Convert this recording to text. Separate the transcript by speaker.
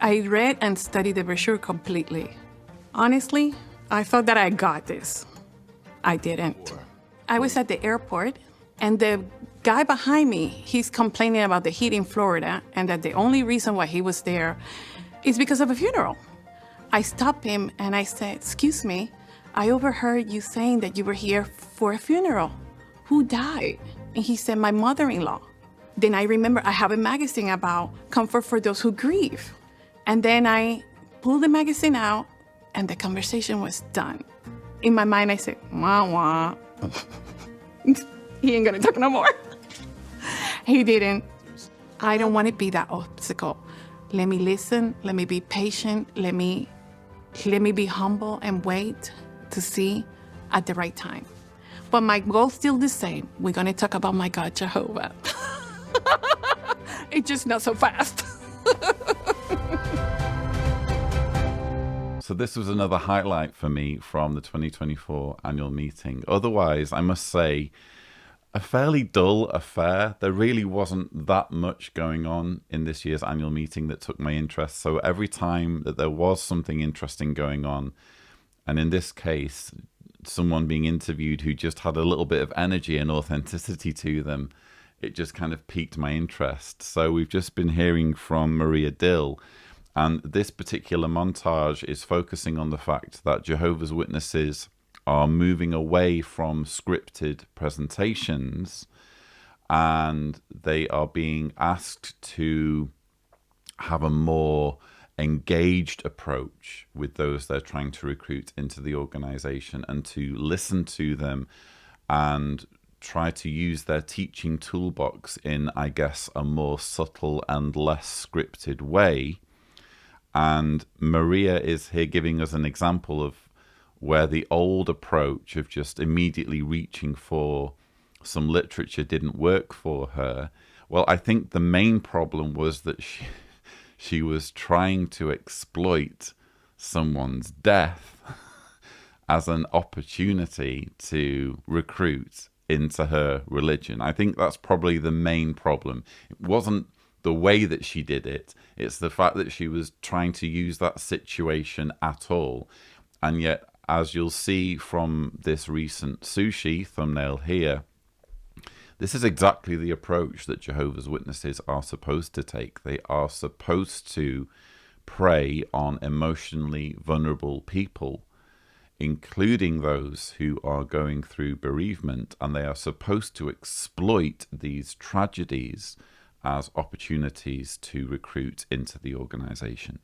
Speaker 1: I read and studied the brochure completely. Honestly, I thought that I got this. I didn't. I was at the airport, and the guy behind me, he's complaining about the heat in Florida, and that the only reason why he was there is because of a funeral. I stopped him and I said, "Excuse me, I overheard you saying that you were here for a funeral. Who died?" And he said, "My mother-in-law." Then I remember I have a magazine about comfort for those who grieve. And then I pulled the magazine out, and the conversation was done. In my mind, I said, "Wah, wah." He ain't gonna talk no more. He didn't. I don't want to be that obstacle. Let me listen, let me be patient, let me be humble and wait to see at the right time. But my goal's still the same. We're gonna talk about my God, Jehovah. It's just not so fast.
Speaker 2: So this was another highlight for me from the 2024 annual meeting. Otherwise, I must say, a fairly dull affair. There really wasn't that much going on in this year's annual meeting that took my interest. So every time that there was something interesting going on, and in this case, someone being interviewed who just had a little bit of energy and authenticity to them, it just kind of piqued my interest. So we've just been hearing from Maria Dill, and this particular montage is focusing on the fact that Jehovah's Witnesses are moving away from scripted presentations, and they are being asked to have a more engaged approach with those they're trying to recruit into the organization, and to listen to them and try to use their teaching toolbox in, I guess, a more subtle and less scripted way. And Maria is here giving us an example of where the old approach of just immediately reaching for some literature didn't work for her. Well, I think the main problem was that she was trying to exploit someone's death as an opportunity to recruit into her religion. I think that's probably the main problem. It wasn't the way that she did it, it's the fact that she was trying to use that situation at all. And yet, as you'll see from this recent sushi thumbnail here, this is exactly the approach that Jehovah's Witnesses are supposed to take. They are supposed to prey on emotionally vulnerable people, including those who are going through bereavement, and they are supposed to exploit these tragedies as opportunities to recruit into the organization.